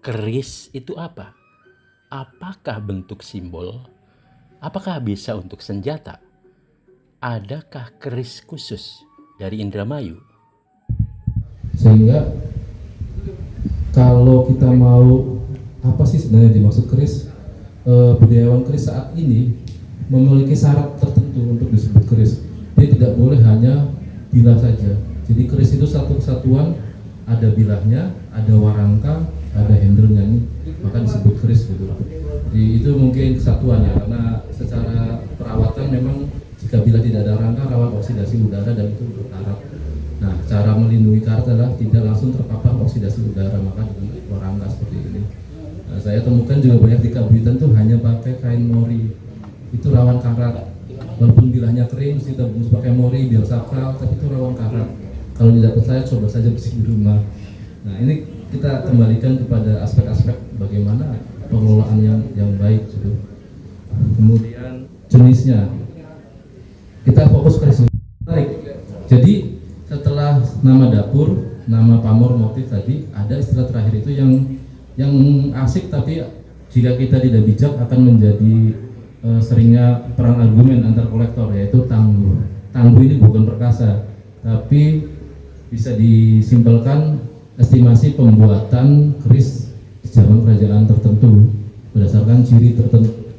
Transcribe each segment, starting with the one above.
Keris itu apa? Apakah bentuk simbol? Apakah bisa untuk senjata? Adakah keris khusus dari Indramayu? Sehingga kalau kita mau apa sih sebenarnya dimaksud keris, budayawan keris saat ini memiliki syarat tertentu untuk disebut keris. Dia tidak boleh hanya bilah saja. Jadi keris itu satu kesatuan, ada bilahnya, ada warangka, ada handle-nya, ini maka disebut keris gitu. Jadi itu mungkin kesatuan ya, karena secara perawatan memang jika bilah tidak ada rangka rawan oksidasi udara dan itu berkarat. Nah, cara melindungi karat adalah tidak langsung terpapar oksidasi udara, maka dengan warangka seperti ini. Nah, saya temukan juga banyak di Kabupaten tuh hanya pakai kain mori, itu rawan karat. Walaupun bilahnya kering, kita bungkus pakai mori biar sakral, tapi itu rawan karat. Kalau tidak percaya, coba saja bersih di rumah. Nah, ini kita kembalikan kepada aspek-aspek bagaimana pengelolaan yang baik gitu. Kemudian jenisnya, kita fokus ke resiko. Baik. Jadi setelah nama dapur, nama pamor, motif tadi, ada istilah terakhir itu yang asik, tapi jika kita tidak bijak akan menjadi seringnya perang argumen antar kolektor, yaitu tangguh. Tangguh ini bukan perkasa, tapi bisa disimpulkan estimasi pembuatan keris di zaman kerajaan tertentu berdasarkan ciri tertentu.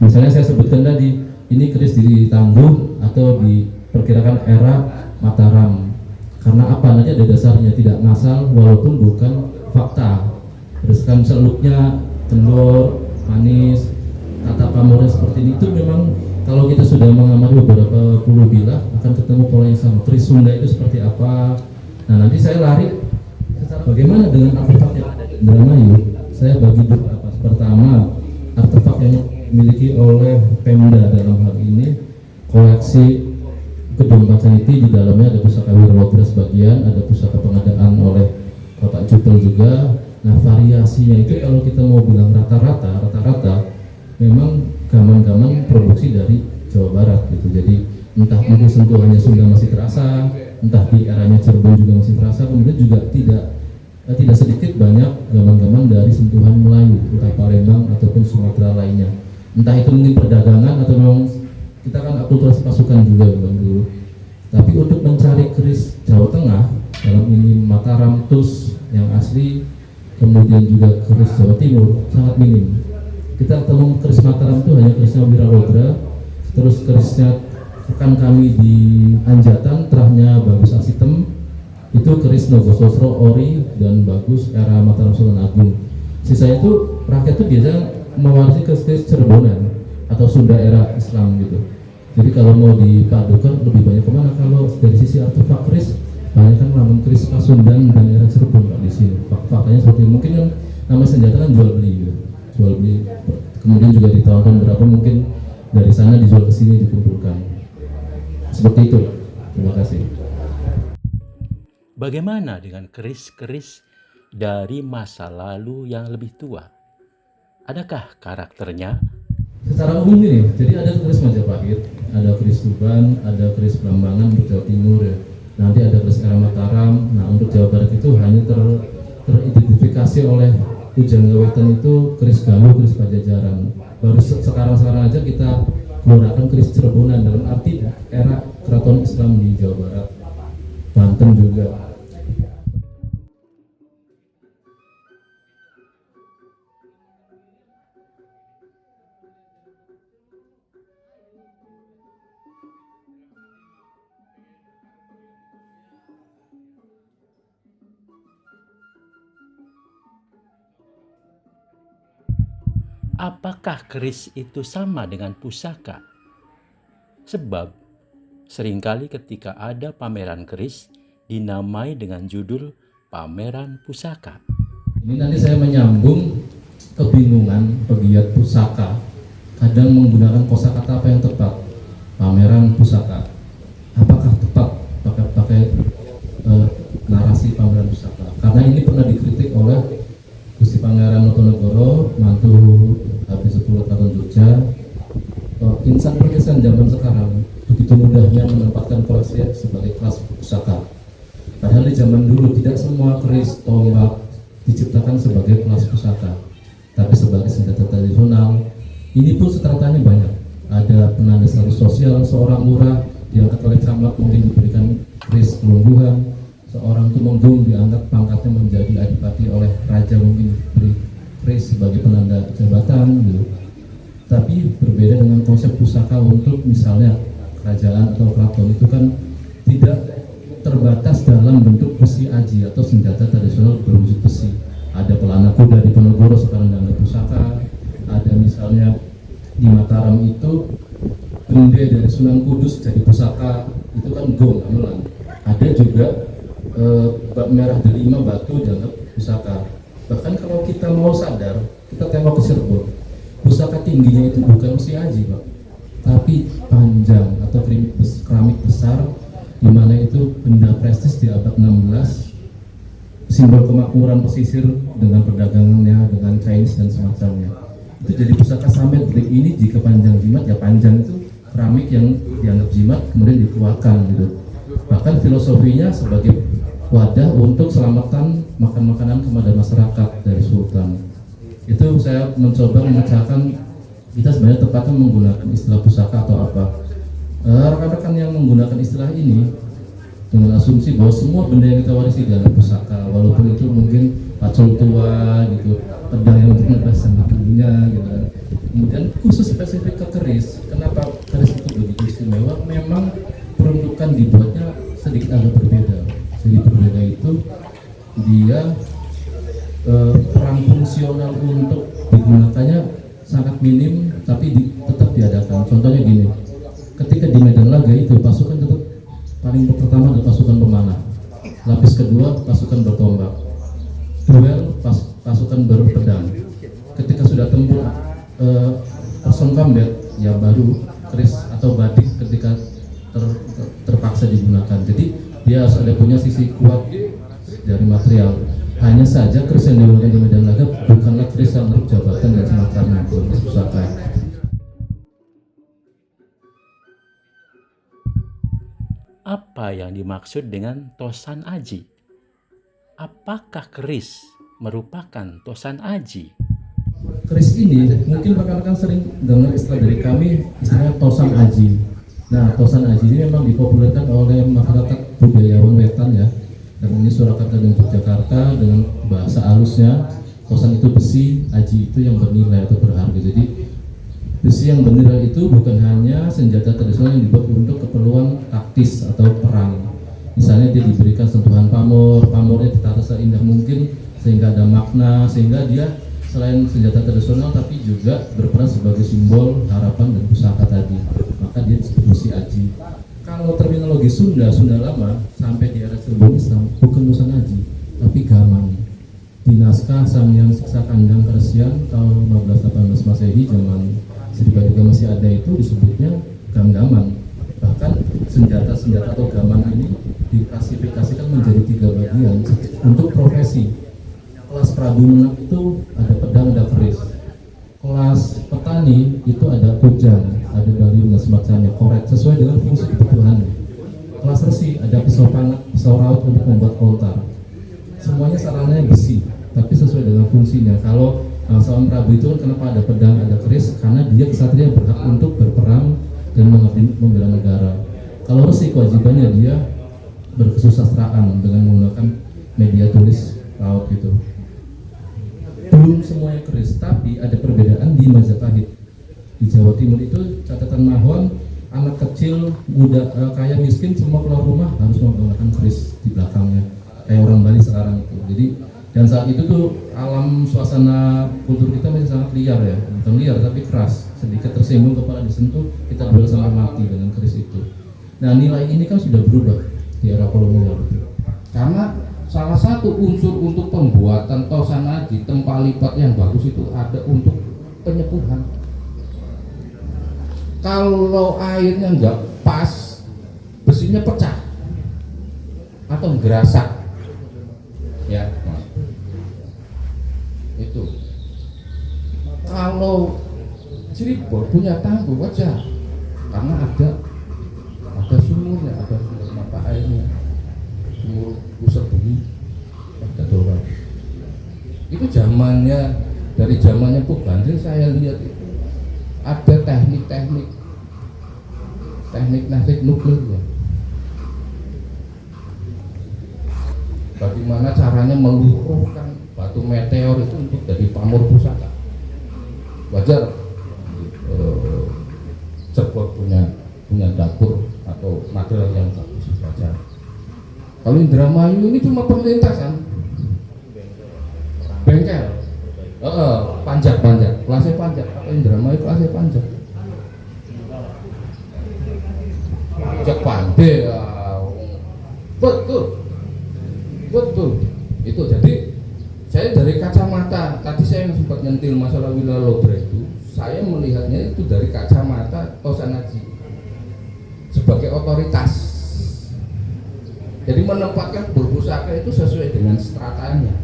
Misalnya saya sebutkan tadi, ini keris di Tangguh atau diperkirakan era Mataram. Karena apa? Nanti ada dasarnya, tidak ngasal walaupun bukan fakta. Berdasarkan seluknya, telur, manis, tata pamornya seperti ini, itu memang kalau kita sudah mengamati beberapa puluh bilah akan ketemu pola yang sama. Keris Sunda itu seperti apa? Nah, nanti saya lari secara bagaimana dengan artefak yang ada di Indramayu. Saya bagi beberapa. Pertama, artefak yang dimiliki oleh Pemda dalam hal ini, koleksi Gedung Pacaniti, di dalamnya ada pusaka Wiralodra sebagian, ada pusaka pengadaan oleh Bapak Jutel juga. Nah, variasinya itu kalau kita mau bilang rata-rata memang gaman-gaman produksi dari Jawa Barat gitu. Jadi entah mungkin sentuhannya Sunda masih terasa, entah di eranya Cirebon juga masih terasa, kemudian juga tidak sedikit banyak gaman-gaman dari sentuhan Melayu, entah Palembang ataupun Sumatera lainnya. Entah itu mungkin perdagangan atau memang kita kan akulturasi pasukan juga bukan dulu. Tapi untuk mencari keris Jawa Tengah, dalam ini Mataram, Tus yang asli, kemudian juga keris Jawa Timur sangat minim. Kita ketemu keris Mataram itu hanya kerisnya Wiralodra, terus kerisnya rekan kami di Anjatan, terahnya Bagus Asitem, itu keris Nogososro Ori dan Bagus era Mataram Sultan Agung. Sisa itu rakyat itu biasanya mewarisi keris Cirebonan atau Sunda era Islam gitu. Jadi kalau mau dipadukan lebih banyak kemana? Kalau dari sisi artefak keris, banyak kan namun keris Pasundan dan era Cirebon Pak di sini. Faktanya seperti mungkin kan nama senjata kan jual beli gitu. Jual beli, kemudian juga ditawarkan berapa, mungkin dari sana dijual ke sini dikumpulkan. Seperti itu. Terima kasih. Bagaimana dengan keris-keris dari masa lalu yang lebih tua? Adakah karakternya? Secara umum ini, jadi ada keris Majapahit, ada keris Tuban, ada keris Blambangan untuk Jawa Timur ya. Nanti ada keris era Mataram. Nah, untuk Jawa Barat itu hanya teridentifikasi oleh Pujangga Wetan itu keris Galuh, keris Pajajaran. Baru sekarang aja kita menggunakan keris Cirebonan dalam arti era keraton Islam di Jawa Barat, Banten juga. Apakah keris itu sama dengan pusaka? Sebab seringkali ketika ada pameran keris dinamai dengan judul pameran pusaka. Ini nanti saya menyambung kebingungan pegiat pusaka, kadang menggunakan kosakata apa yang tepat. Pameran pusaka, apakah tepat pakai narasi pameran pusaka? Karena ini pernah dikritik oleh Gusti Pangeran Notonegoro, mantu habis 10 tahun Jogja. Insan perhiasan zaman sekarang begitu mudahnya menempatkan koleksi sebagai kelas pusaka. Padahal di zaman dulu tidak semua keris, tombak, diciptakan sebagai kelas pusaka, tapi sebagai senjata tradisional. Ini pun stratanya banyak. Ada penanda status sosial, seorang lurah diangkat oleh camat mungkin diberikan keris kelungguhan, seorang tumenggung diangkat pangkatnya menjadi adipati oleh raja mungkin diberi keris sebagai penanda jabatan gitu. Tapi berbeda dengan konsep pusaka untuk misalnya kerajaan atau keraton, itu kan tidak terbatas dalam bentuk besi aji atau senjata tradisional berwujud besi. Ada pelana kuda di Ponorogo sekarang dianggap pusaka, ada misalnya di Mataram itu bende dari Sunan Kudus jadi pusaka, itu kan gong gamelan. Ada juga bak merah delima batu dianggap pusaka. Bahkan kalau kita mau sadar, kita tengok ke Cirebon, pusaka tingginya itu bukan besi aji Pak, tapi panjang atau keramik besar, di mana itu benda prestis di abad 16, simbol kemakmuran pesisir dengan perdagangannya dengan Chinese dan semacamnya. Itu jadi pusaka sampai detik ini. Jika panjang jimat ya panjang itu keramik yang dianggap jimat kemudian dikeluarkan gitu. Bahkan filosofinya sebagai wadah untuk selamatan makan makanan kepada masyarakat dari sultan. Itu saya mencoba memecahkan kita sebenarnya tepatnya menggunakan istilah pusaka atau apa. Rekan-rekan yang menggunakan istilah ini dengan asumsi bahwa semua benda yang kita warisi dianggap pusaka, walaupun itu mungkin pacul tua gitu, pedang yang untuk nebas sembunyinya gitu kan. Kemudian khusus spesifik ke keris, kenapa keris itu begitu istimewa? Memang peruntukan dibuatnya sedikit agak berbeda. Jadi berbeda itu dia peran fungsional untuk digunakannya sangat minim, tapi tetap diadakan. Contohnya gini, ketika di medan laga itu pasukan tetap paling pertama adalah pasukan pemanah, lapis kedua pasukan bertombak, duel pasukan berpedang. Ketika sudah tempur person combat ya baru keris atau badik ketika terpaksa digunakan. Jadi dia harus ada punya sisi kuat dari material. Hanya saja keris yang digunakan di medan laga bukanlah keris yang untuk jabatan dan semacamnya, keris pusaka. Apa yang dimaksud dengan tosan aji? Apakah keris merupakan tosan aji? Keris ini mungkin rekan-rekan sering dengar istilah dari kami, istilahnya tosan aji. Nah, tosan aji ini memang dipopulerkan oleh masyarakat budayawan wetan ya. Dan ini Surakarta dan Yogyakarta dengan bahasa halusnya, tosan itu besi, aji itu yang bernilai atau berharga. Jadi besi yang bernilai itu bukan hanya senjata tradisional yang dibuat untuk keperluan taktis atau perang. Misalnya dia diberikan sentuhan pamor, pamornya ditata seindah mungkin sehingga ada makna, sehingga dia selain senjata tradisional tapi juga berperan sebagai simbol harapan dan pusaka tadi. Maka dia disebut besi aji. Kalau terminologi Sunda lama sampai di era sebelum Islam bukan tosan aji, tapi gaman. Di naskah Sang Hyang Siksa Kandang Keresian tahun 1518 Masehi, zaman Sri Baduga masih ada, itu disebutnya gam-gaman. Bahkan senjata-senjata atau gaman ini diklasifikasikan menjadi 3 bagian untuk profesi. Kelas Prabu Menak itu ada pedang, ada keris. Kelas petani itu ada kujang, ada dalium dan semacamnya, korek sesuai dengan fungsi kebutuhannya. Kelas resi ada pisau panah, pisau raut untuk membuat koltar. Semuanya sarananya besi, tapi sesuai dengan fungsinya. Kalau bangsawan Prabu itu kan kenapa ada pedang, ada keris? Karena dia kesatria berhak untuk berperang dan membela negara. Kalau resi kewajibannya dia berkesusastraan dengan menggunakan media tulis raut gitu. Belum semuanya keris, tapi ada perbedaan di Majapahit. Di Jawa Timur itu catatan Mahon, anak kecil, muda, kaya, miskin, semua keluar rumah harus menggunakan keris di belakangnya, kayak orang Bali sekarang itu. Jadi dan saat itu tuh alam suasana kultur kita masih sangat liar ya, bukan liar tapi keras. Sedikit tersinggung kepala disentuh, kita duel sampai mati dengan keris itu. Nah, nilai ini kan sudah berubah di era kolonial. Karena salah satu unsur untuk pembuatan tosan aji, tempat lipat yang bagus itu ada untuk penyepuhan. Kalau airnya nggak pas, besinya pecah atau gerasak, ya Mas. Itu. Kalau Cirebon punya tanggul aja, karena ada sumurnya, ada sumber mata airnya, sumur pusat bumi, ada dorong. Itu dari zamannya Puk Bandil saya lihat itu ada teknik nuklir ya. Bagaimana caranya meluruhkan batu meteor itu untuk jadi pamor pusaka. Wajar sebuah punya dapur atau material yang bagus, wajar. Kalau Indramayu ini cuma perlintasan bengkel, panjat, kelasnya panjat. Kalau Indramayu kelasnya panjat pandai, betul itu. Jadi saya dari kacamata tadi saya sempat nyentil masalah Willa Lodra itu, saya melihatnya itu dari kacamata Tosan Aji sebagai otoritas. Jadi menempatkan berpusaka itu sesuai dengan stratanya,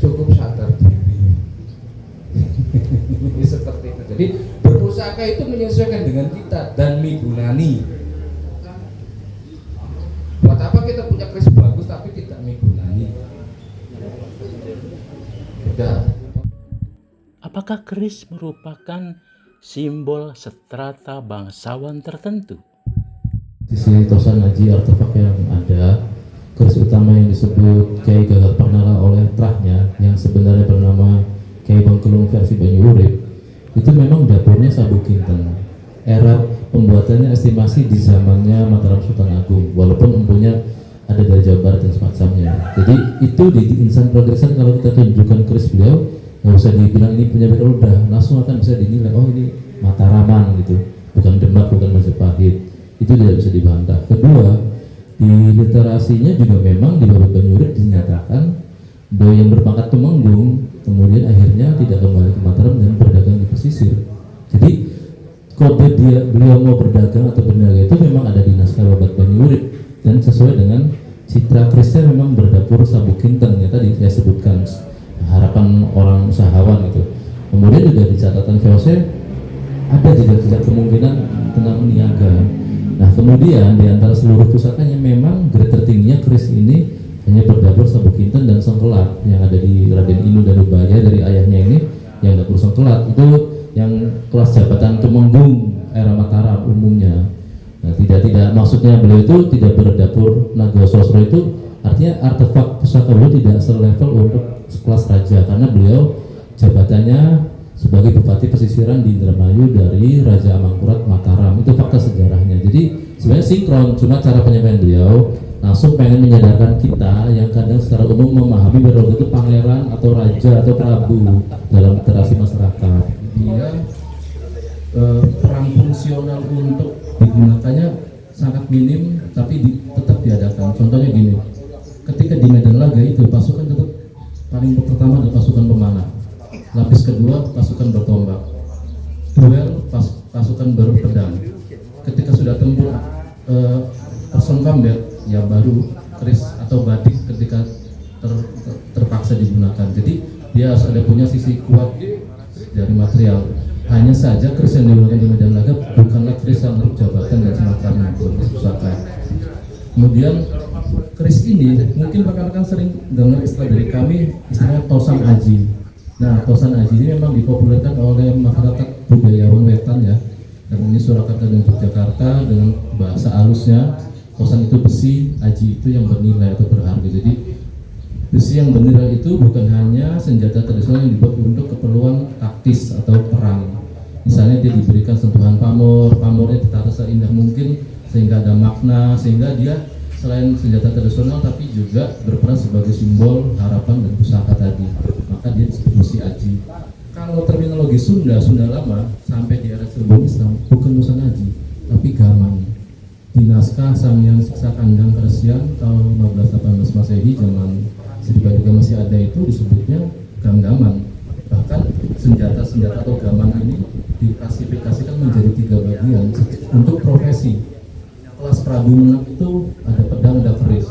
cukup sadar diri. Seperti itu. Jadi berpusaka itu menyesuaikan dengan kita dan migunani. Buat apa kita punya keris bagus tapi tidak migunani? Apakah keris merupakan simbol strata bangsawan tertentu? Sisi Tosan Aji artefak yang ada, keris utama yang disebut Kiai Gagak Parnala oleh trahnya yang sebenarnya bernama Kiai Bangkelung versi Banyu Urip, itu memang dapurnya Sabu Kinten. Era pembuatannya estimasi di zamannya Mataram Sultan Agung, walaupun empunya ada dari Jawa Barat dan semacamnya. Jadi itu di insan progresan kalau kita tunjukkan keris beliau, nggak usah dibilang ini punya beliau, udah langsung akan bisa dinilai, oh ini Mataraman gitu, bukan Demak, bukan Majapahit. Itu tidak bisa dibantah. Kedua, di literasinya juga memang di Babak Banyu Urip dinyatakan bahwa yang berpangkat Tumenggung kemudian akhirnya tidak kembali ke Mataram dan berdagang di pesisir. Jadi kode beliau mau berdagang atau berniaga itu memang ada di naskah Babak Banyu Urip dan sesuai dengan citra kerisnya memang berdapur Sabu Kinten ya tadi saya sebutkan, harapan orang usahawan itu. Kemudian juga di catatan VOC ada jejak-jejak kemungkinan tentang niaga. Nah kemudian di antara seluruh pusakanya memang grade tertingginya keris ini hanya berdapur Sabu Kinten dan Sengkelat yang ada di Raden Inu dan Ubaya dari ayahnya ini yang dapur Sengkelat itu yang kelas jabatan Tumenggung era Mataram umumnya. Nah tidak maksudnya beliau itu tidak berdapur Naga Sosro, itu artinya artefak pusaka beliau tidak selevel untuk kelas raja karena beliau jabatannya sebagai Bupati Pesisiran di Indramayu dari Raja Amangkurat Mataram. Itu fakta sejarahnya. Jadi sebenarnya sinkron, cuma cara penyampaian beliau langsung pengen menyadarkan kita yang kadang secara umum memahami bahwa itu pangeran atau raja atau prabu dalam literasi masyarakat. Dia perang fungsional untuk digunakannya sangat minim, tapi tetap diadakan. Contohnya gini, ketika di Medan Laga itu pasukan tetap paling pertama adalah pasukan pemanah. Lapis kedua pasukan bertombak, duel pasukan berpedang. Ketika sudah tempur person combat ya baru keris atau batik ketika terpaksa digunakan. Jadi dia harus ada punya sisi kuat dari material. Hanya saja keris yang digunakan di Medan Laga bukanlah keris yang untuk jabatan dan semacamnya, keris pusaka. Kemudian keris ini mungkin rekan-rekan sering dengar istilah dari kami, istilahnya Tosan Aji. Nah, Tosan Aji ini memang dipopulerkan oleh masyarakat budayawan Wetan ya. Dan ini Surakarta dan Yogyakarta dengan bahasa halusnya, Tosan itu besi, Aji itu yang bernilai atau berharga. Jadi besi yang bernilai itu bukan hanya senjata tradisional yang dibuat untuk keperluan taktis atau perang. Misalnya dia diberikan sentuhan pamornya ditata seindah mungkin sehingga ada makna, sehingga dia selain senjata tradisional tapi juga berperan sebagai simbol harapan dan pusaka tadi. Maka dia disebut besi Aji. Kalau terminologi Sunda lama sampai di era sebelum Islam bukan Tosan Aji, tapi gaman. Di naskah Samyang Siksa Kandang Keresian tahun 1518 Masehi zaman Sri Baduga masih ada itu disebutnya gam-gaman. Bahkan senjata-senjata atau gaman ini diklasifikasikan menjadi 3 bagian untuk profesi. Kelas Prabu Menang itu ada pedang, ada keris.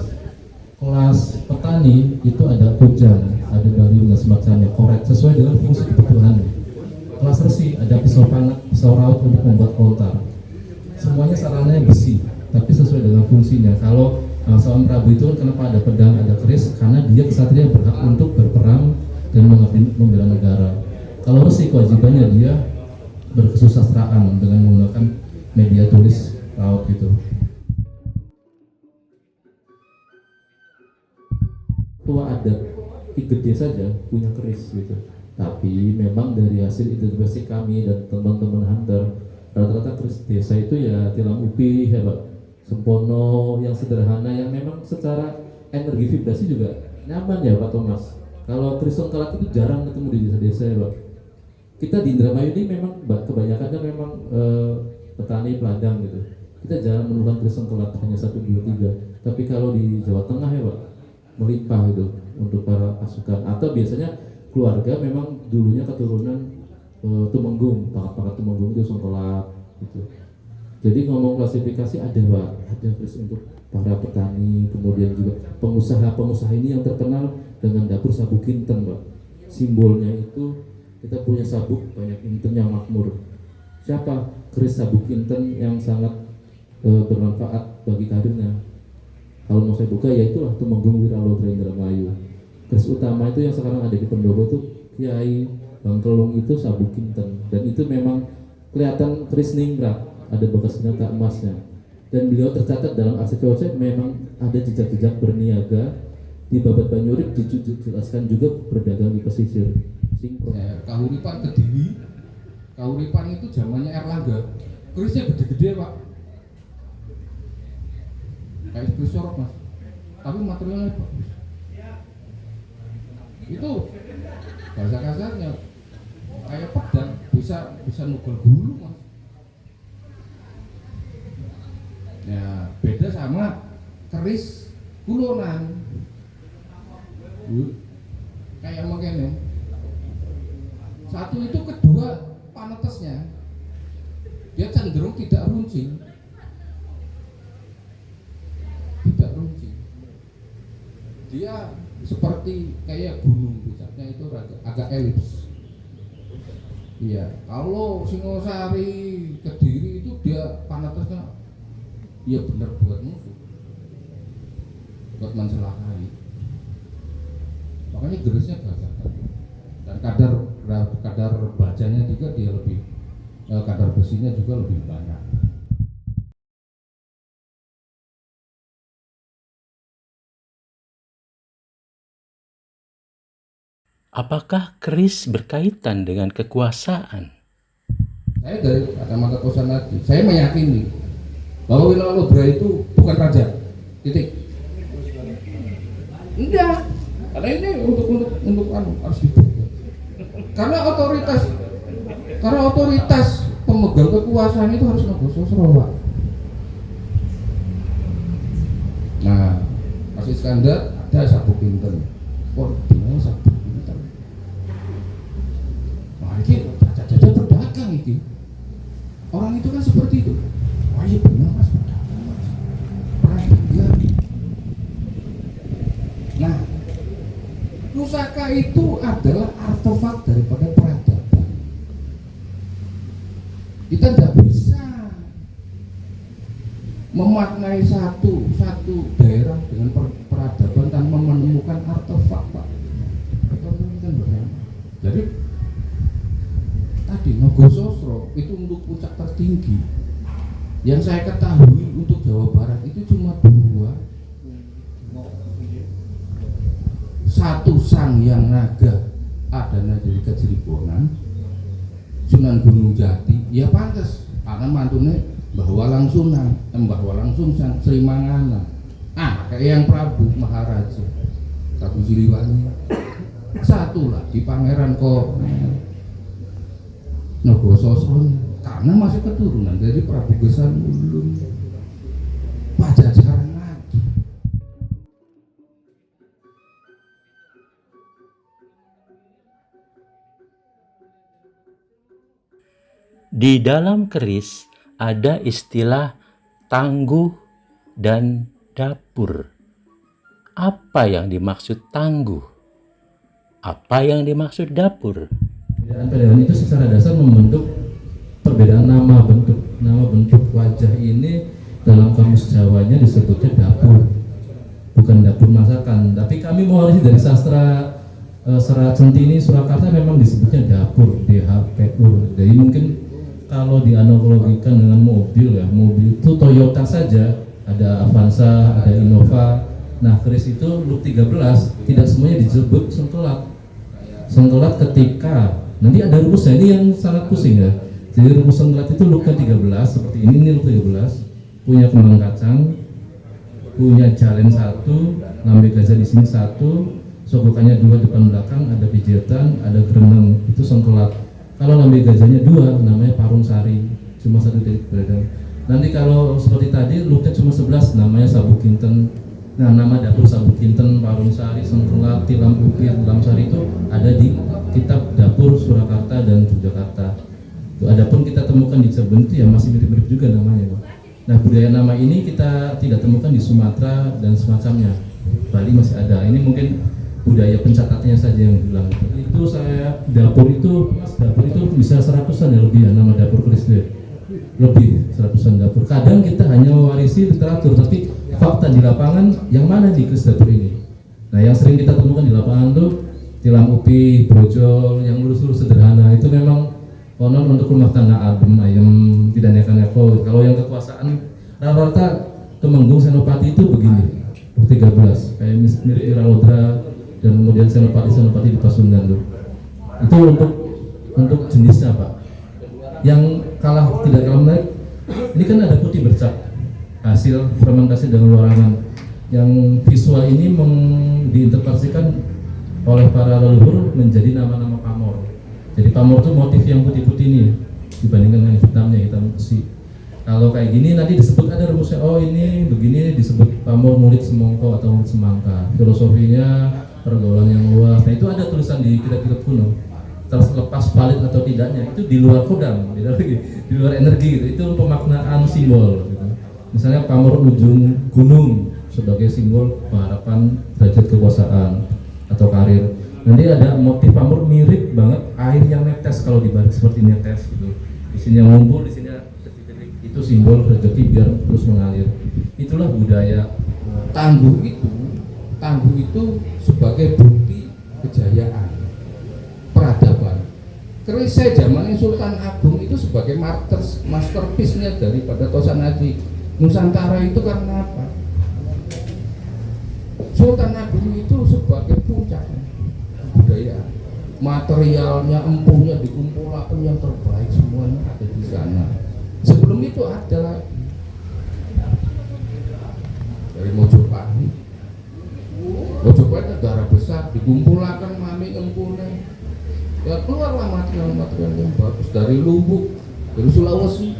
Kelas petani itu ada kujang, ada daliun dan semacamnya, korek sesuai dengan fungsi kebutuhan. Kelas resi ada pisau panah, pisau raut untuk membuat koltar. Semuanya sarannya besi, tapi sesuai dengan fungsinya. Kalau bangsawan Prabu itu kenapa ada pedang, ada keris? Karena dia kesatria berhak untuk berperang dan membela negara. Kalau Resi kewajibannya dia berkesusastraan dengan menggunakan media tulis laut gitu. Tua adat Igede saja punya keris gitu. Tapi memang dari hasil investigasi kami dan teman-teman hunter, rata-rata keris desa itu ya tilam upi, ya Pak, sempono yang sederhana yang memang secara energi vibrasi juga nyaman ya Pak Thomas. Kalau keris songkelat itu jarang ketemu di desa-desa ya Pak. Kita di Indramayu ini memang kebanyakannya memang petani peladang gitu. Kita jarang menemukan keris songkelat, hanya 1, 2, 3. Tapi kalau di Jawa Tengah ya Pak, melimpah itu untuk para pasukan. Atau biasanya keluarga memang dulunya keturunan Tumenggung, pangkat-pangkat Tumenggung itu songkelat gitu. Jadi ngomong klasifikasi ada Pak, ada keris untuk para petani, kemudian juga pengusaha ini yang terkenal dengan dapur sabuk inten Pak. Simbolnya itu kita punya sabuk banyak inten yang makmur. Siapa? Keris sabuk inten yang sangat bermanfaat bagi karirnya. Kalau mau saya buka ya itulah Tumenggung Wiralodra Indramayu. Keris utama itu yang sekarang ada di Pendopo itu Kiai Bangkelung itu sabuk inten, dan itu memang kelihatan keris ningrat, ada bekas senjata emasnya. Dan beliau tercatat dalam arsip VOC memang ada jejak-jejak berniaga di Babat Banyurip, dijelaskan juga berdagang di pesisir. Kahuripan Kediri, Kahuripan itu zamannya Erlangga, kerisnya gede-gede Pak, kayak keris sorok Mas, tapi materialnya bagus. Itu bahasa kasarnya kayak pedang, bisa nukul bulu Mas. Ya beda sama keris kulonan, kayak begini. Satu itu, kedua panetesnya dia cenderung tidak runcing, dia seperti kayak gunung, puncaknya itu agak elips. Iya, kalau Singosari Kediri itu dia panetesnya iya benar buat musuh, buat mencelakai. Makanya gerisnya gagah, dan kadar bajanya juga dia lebih, kadar besinya juga lebih banyak. Apakah keris berkaitan dengan kekuasaan? Saya dari kacamata Kosanadi, saya meyakini bahwa Wiralodra itu bukan raja, titik. Enggak, karena ini untuk harus dibuka. Karena otoritas pemegang kekuasaan itu harus Nogososro Pak. Nah, Mas Iskandar ada sabuk inten, dia sabuk inten. Nah, ini jajah berdagang ini. Orang itu kan seperti itu. Oh iya benar Mas, berdagang Mas. Perhatian. Nah, pusaka itu adalah artefak daripada peradaban. Kita tidak bisa memaknai satu daerah dengan peradaban tanpa menemukan artefak Pak. Jadi tadi Nogososro itu untuk puncak tertinggi. Yang saya ketahui untuk Jawa Barat itu cuma 2. Satu Sangyang Naga adanya dari Kejeribonan, Sunan Gunung Jati, ya pantas karena mantunya Mbah Walang Sunan, Mbah Walang Sungsang, Sri Mangana. Kayak yang Prabu Maharaja, Prabu Siliwangi. Satu lah di Pangeran Nogososro, karena masih keturunan dari Prabu Gesan Ulun, Pajajaran lagi. Di dalam keris ada istilah tangguh dan dapur. Apa yang dimaksud tangguh? Apa yang dimaksud dapur? Perbedaan itu secara dasar membentuk perbedaan nama bentuk wajah ini dalam kamus Jawanya disebutnya dapur, bukan dapur masakan. Tapi kami mewakili dari sastra Centini Surakarta memang disebutnya dapur DHPU. Jadi mungkin kalau dianalogikan dengan mobil ya, mobil itu Toyota saja ada Avanza, ada Innova. Nah, Kris itu loop 13 tidak semuanya disebut sengkelat. Sengkelat ketika nanti ada rumusnya, ini yang sangat pusing ya. Jadi rumus sengkelat itu loop 13 seperti ini loop 13 punya kembang kacang, punya jalen 1, lambe gajah di sini 1. Sogokannya 2 depan belakang, ada pijetan, ada gereneng, itu sengkelat. Kalau lambe gajahnya 2, namanya parung sari, cuma 1 titik beredar. Nanti kalau seperti tadi, loopnya cuma 11, namanya sabuk kinten. Nah, nama dapur sabuk kinten, parung sari, sengkelat, tilam upir, tilam sari itu ada di kitab dapur Surakarta dan Yogyakarta. Adapun kita temukan di Cirebon itu ya masih mirip-mirip juga namanya. Nah, budaya nama ini kita tidak temukan di Sumatera dan semacamnya. Bali masih ada. Ini mungkin budaya pencatatannya saja yang bilang itu saya dapur itu bisa 100-an ya lebih ya nama dapur Kris lebih 100-an dapur. Kadang kita hanya mewarisi literatur, tapi fakta di lapangan yang mana di Kris dapur ini. Nah, yang sering kita temukan di lapangan tuh tilam upi, brojol, yang lurus-lurus sederhana itu memang konon untuk rumah tangga adem ayam, tidak neko-neko. Kalau yang kekuasaan rata-rata Temenggung Senopati itu begini 13 kayak mirip Iraodra dan kemudian senopati di Pasundan tuh. Itu untuk jenisnya Pak. Yang tidak kalah menarik, ini kan ada putih bercak hasil fermentasi dengan luarangan. Yang visual ini diinterpretasikan oleh para leluhur menjadi nama-nama pamor. Jadi pamor itu motif yang putih-putih ini dibandingkan dengan hitamnya, hitam besi. Kalau kayak gini nanti disebut ada rumusnya, oh ini begini disebut pamor murid semongko atau murid semangka. Filosofinya pergaulan yang luas. Nah, itu ada tulisan di kitab-kitab kuno. Terlepas valid atau tidaknya itu di luar kodam, di luar energi gitu. Itu pemaknaan simbol gitu. Misalnya pamor ujung gunung sebagai simbol pengharapan derajat kekuasaan atau karir. Nanti ada motif pamor mirip banget air yang netes kalau dibalik seperti netes gitu. Di sini yang ngumpul, di sini detik-detik. Itu simbol rezeki biar terus mengalir. Itulah budaya. Tangguh itu sebagai bukti kejayaan peradaban. Kris zamannya Sultan Agung itu sebagai masterpiece-nya daripada Tosan Haji. Nusantara itu karena apa? Sultan Agung itu sebagai puncak kebudayaan. Materialnya, empunya dikumpulkan yang terbaik semuanya ada di sana. Sebelum itu ada lagi dari Mojopahit. Mojopahit negara besar dikumpulkan mami empune. Ya keluarlah material-material yang bagus dari Lubuk, dari Sulawesi,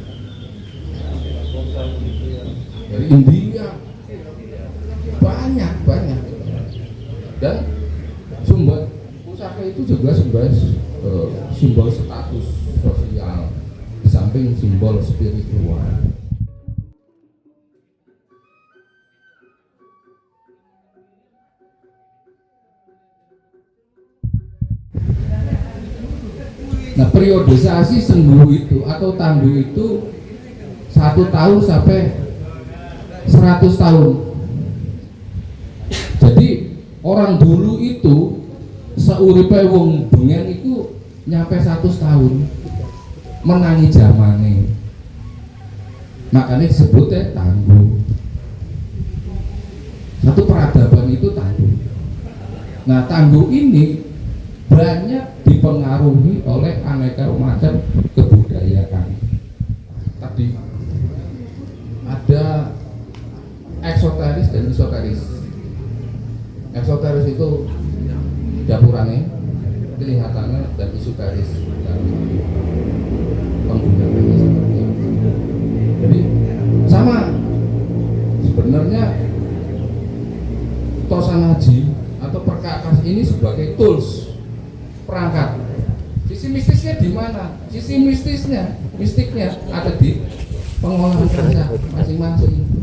dari India, banyak. Dan sumber pusaka itu juga sebagai simbol status sosial di samping simbol spiritual. Nah, periodisasi Senggu itu atau Tangguh itu 1 tahun sampai 100 tahun. Jadi orang dulu itu seuripe wong bengen itu nyampe 100 tahun menangi zamane. Makanya disebutnya Tangguh. Satu peradaban itu Tangguh. Nah, Tangguh ini banyak dipengaruhi oleh aneka macam kebudayaan. Tadi ada eksoteris dan esoteris. Eksoteris itu dapurannya, kelihatannya, dan esoteris penggunaannya seperti itu. Jadi sama sebenarnya Tosan Haji atau perkakas ini sebagai tools, perangkat. Sisi mistisnya di mana? Sisi mistiknya ada di pengolahan rasa masing-masing.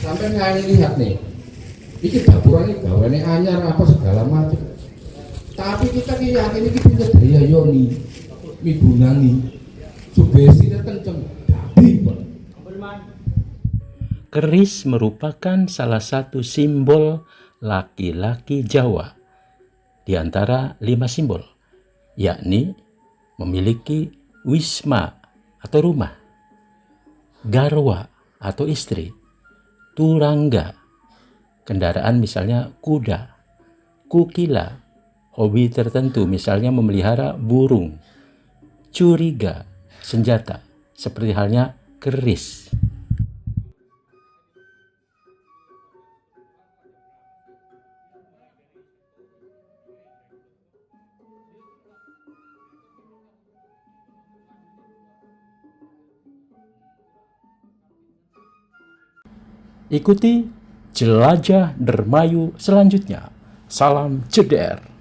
Sampai hanya lihat nih, ini dapuran ini gawane anyar apa segala macam. Tapi kita yakin ini punya daya yoni, mibunani, sugesti kenceng, dabi. keris merupakan salah satu simbol laki-laki Jawa di antara 5 simbol, yakni memiliki wisma atau rumah, garwa atau istri, turangga, kendaraan misalnya kuda, kukila, hobi tertentu misalnya memelihara burung, curiga, senjata, seperti halnya keris. Ikuti jelajah Dermayu selanjutnya. Salam ceder.